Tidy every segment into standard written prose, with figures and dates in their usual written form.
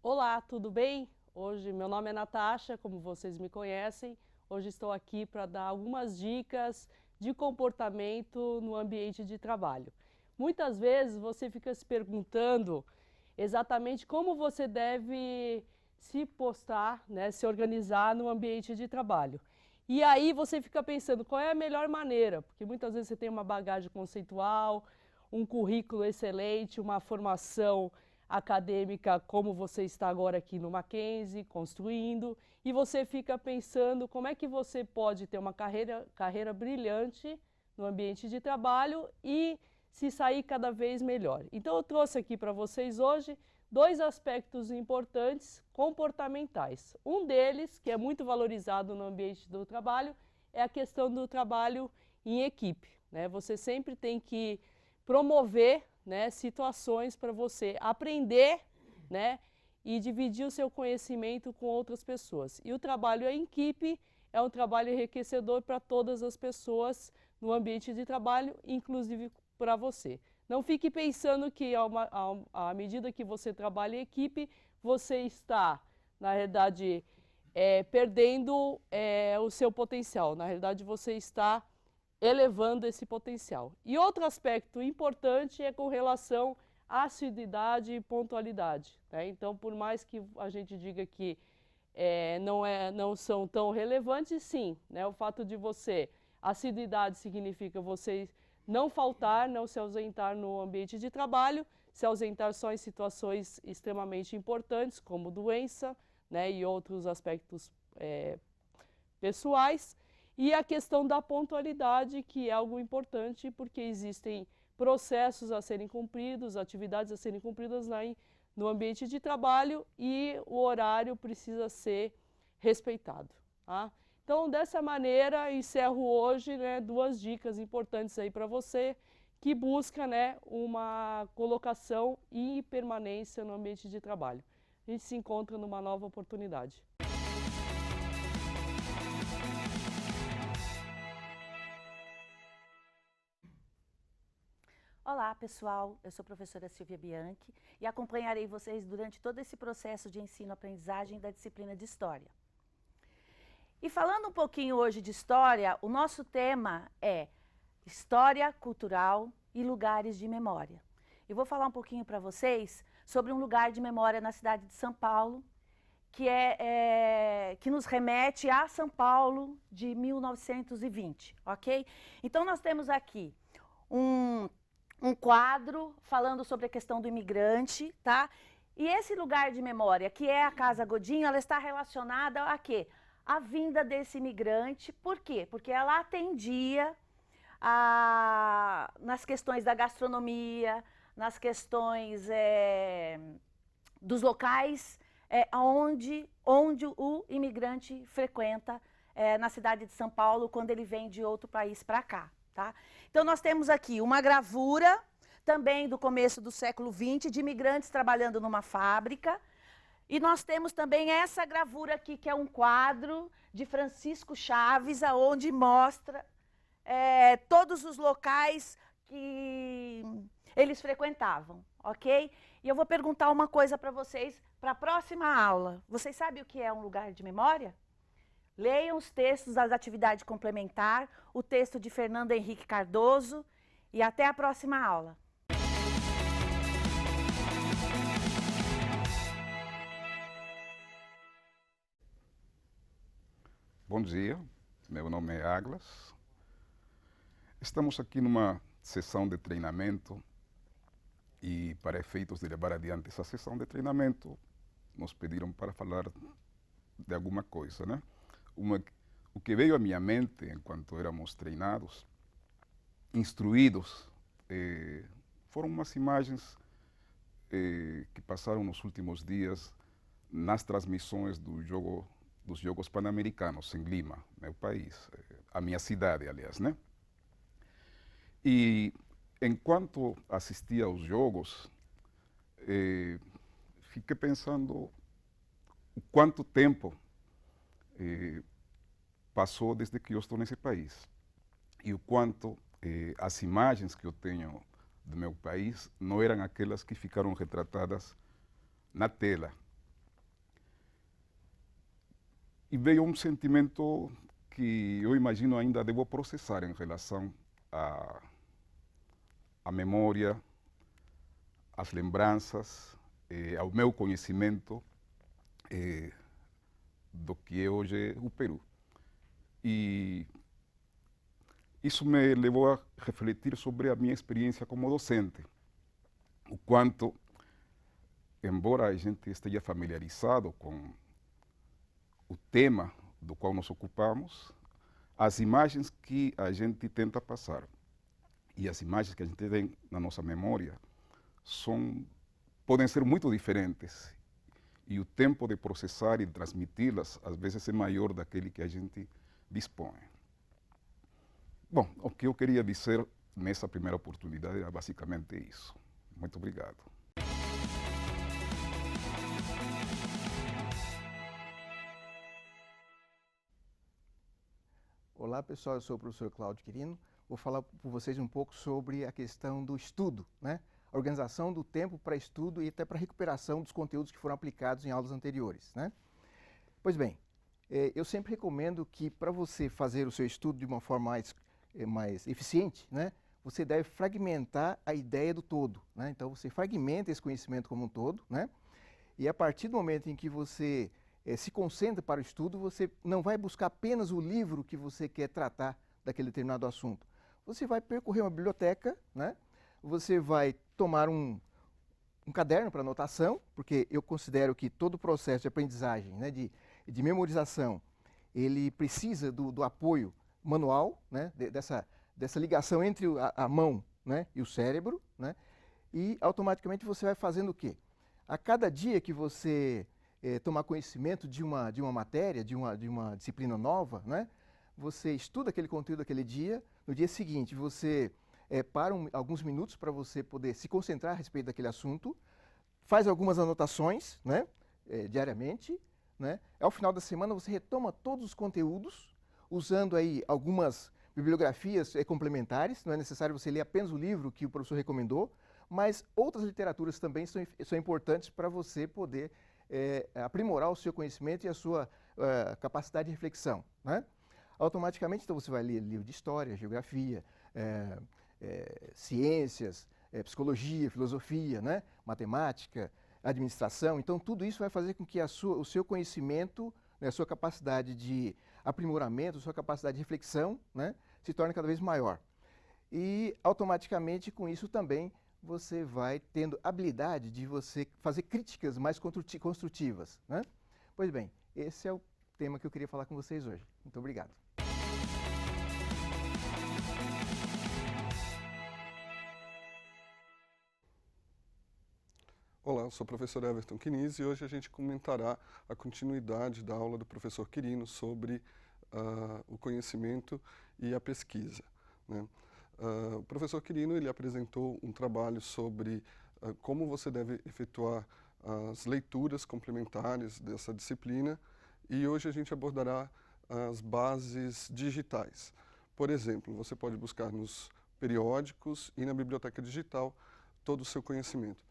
Olá, tudo bem? Hoje meu nome é Natasha, como vocês me conhecem. Hoje estou aqui para dar algumas dicas de comportamento no ambiente de trabalho. Muitas vezes você fica se perguntando exatamente como você deve se postar, né, se organizar no ambiente de trabalho. E aí você fica pensando qual é a melhor maneira, porque muitas vezes você tem uma bagagem conceitual, um currículo excelente, uma formação acadêmica como você está agora aqui no Mackenzie, construindo, e você fica pensando como é que você pode ter uma carreira brilhante no ambiente de trabalho e se sair cada vez melhor. Então eu trouxe aqui para vocês hoje dois aspectos importantes comportamentais. Um deles, que é muito valorizado no ambiente do trabalho, é a questão do trabalho em equipe, né? Você sempre tem que promover, né, situações para você aprender, né, e dividir o seu conhecimento com outras pessoas. E o trabalho em equipe é um trabalho enriquecedor para todas as pessoas no ambiente de trabalho, inclusive para você. Não fique pensando que à medida que você trabalha em equipe, você está, na realidade, perdendo o seu potencial. Na realidade, você está elevando esse potencial. E outro aspecto importante é com relação à assiduidade e pontualidade, né? Então, por mais que a gente diga que não são tão relevantes, sim, né? O fato de assiduidade significa você não faltar, não se ausentar no ambiente de trabalho, se ausentar só em situações extremamente importantes, como doença, né? E outros aspectos pessoais. E a questão da pontualidade, que é algo importante, porque existem processos a serem cumpridos, atividades a serem cumpridas no ambiente de trabalho e o horário precisa ser respeitado. Tá? Então, dessa maneira, encerro hoje, né, duas dicas importantes aí para você, que busca, né, uma colocação e permanência no ambiente de trabalho. A gente se encontra numa nova oportunidade. Olá, pessoal. Eu sou a professora Silvia Bianchi e acompanharei vocês durante todo esse processo de ensino-aprendizagem da disciplina de História. E falando um pouquinho hoje de História, o nosso tema é História Cultural e Lugares de Memória. Eu vou falar um pouquinho para vocês sobre um lugar de memória na cidade de São Paulo, que nos remete a São Paulo de 1920, ok? Então, nós temos aqui um quadro falando sobre a questão do imigrante, tá? E esse lugar de memória, que é a Casa Godinho, ela está relacionada a quê? A vinda desse imigrante. Por quê? Porque ela atendia nas questões da gastronomia, nas questões dos locais onde o imigrante frequenta na cidade de São Paulo quando ele vem de outro país para cá. Tá? Então, nós temos aqui uma gravura, também do começo do século XX, de imigrantes trabalhando numa fábrica. E nós temos também essa gravura aqui, que é um quadro de Francisco Chaves, onde mostra todos os locais que eles frequentavam, ok? E eu vou perguntar uma coisa para vocês para a próxima aula. Vocês sabem o que é um lugar de memória? Leiam os textos das atividades complementar, o texto de Fernando Henrique Cardoso e até a próxima aula. Bom dia, meu nome é Aglas. Estamos aqui numa sessão de treinamento e para efeitos de levar adiante essa sessão de treinamento, nos pediram para falar de alguma coisa, né? O que veio à minha mente enquanto éramos treinados, instruídos, foram umas imagens que passaram nos últimos dias nas transmissões dos Jogos Pan-Americanos em Lima, meu país, a minha cidade, aliás, né? E enquanto assistia aos jogos, fiquei pensando o quanto tempo passou desde que eu estou nesse país e o quanto as imagens que eu tenho do meu país não eram aquelas que ficaram retratadas na tela e veio um sentimento que eu imagino ainda devo processar em relação à memória, às lembranças, ao meu conhecimento do que é hoje o Peru. E isso me levou a refletir sobre a minha experiência como docente. O quanto, embora a gente esteja familiarizado com o tema do qual nos ocupamos, as imagens que a gente tenta passar e as imagens que a gente tem na nossa memória podem ser muito diferentes. E o tempo de processar e de transmiti-las, às vezes, é maior daquele que a gente dispõe. Bom, o que eu queria dizer nessa primeira oportunidade era basicamente isso. Muito obrigado. Olá pessoal, eu sou o professor Cláudio Quirino. Vou falar para vocês um pouco sobre a questão do estudo, né? A organização do tempo para estudo e até para recuperação dos conteúdos que foram aplicados em aulas anteriores, né? Pois bem, eu sempre recomendo que para você fazer o seu estudo de uma forma mais eficiente, né? Você deve fragmentar a ideia do todo, né? Então você fragmenta esse conhecimento como um todo, né? E a partir do momento em que você se concentra para o estudo, você não vai buscar apenas o livro que você quer tratar daquele determinado assunto. Você vai percorrer uma biblioteca, né? Você vai tomar um caderno para anotação, porque eu considero que todo o processo de aprendizagem, né, de memorização, ele precisa do apoio manual, né, dessa ligação entre a mão, né, e o cérebro, né, e automaticamente você vai fazendo o quê? A cada dia que você tomar conhecimento de uma matéria, de uma disciplina nova, né, você estuda aquele conteúdo daquele dia, no dia seguinte você para alguns minutos para você poder se concentrar a respeito daquele assunto, faz algumas anotações, né, diariamente, né, ao final da semana você retoma todos os conteúdos, usando aí algumas bibliografias complementares, não é necessário você ler apenas o livro que o professor recomendou, mas outras literaturas também são importantes para você poder aprimorar o seu conhecimento e a sua capacidade de reflexão, né? Automaticamente, então, você vai ler livro de história, geografia, ciências, psicologia, filosofia, né? Matemática, administração. Então, tudo isso vai fazer com que o seu conhecimento, né, a sua capacidade de aprimoramento, a sua capacidade de reflexão, né, se torne cada vez maior. E, automaticamente, com isso também, você vai tendo habilidade de você fazer críticas mais construtivas, né? Pois bem, esse é o tema que eu queria falar com vocês hoje. Muito obrigado. Olá, eu sou o professor Everton Quiniz e hoje a gente comentará a continuidade da aula do professor Quirino sobre o conhecimento e a pesquisa, né? O professor Quirino ele apresentou um trabalho sobre como você deve efetuar as leituras complementares dessa disciplina e hoje a gente abordará as bases digitais. Por exemplo, você pode buscar nos periódicos e na biblioteca digital todo o seu conhecimento.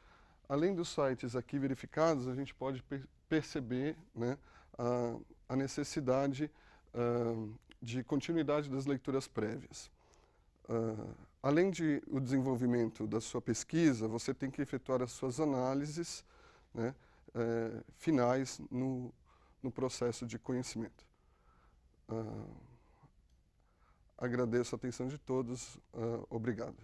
Além dos sites aqui verificados, a gente pode perceber, né, a necessidade de continuidade das leituras prévias. Além de o desenvolvimento da sua pesquisa, você tem que efetuar as suas análises, né, finais no processo de conhecimento. Agradeço a atenção de todos. Obrigado.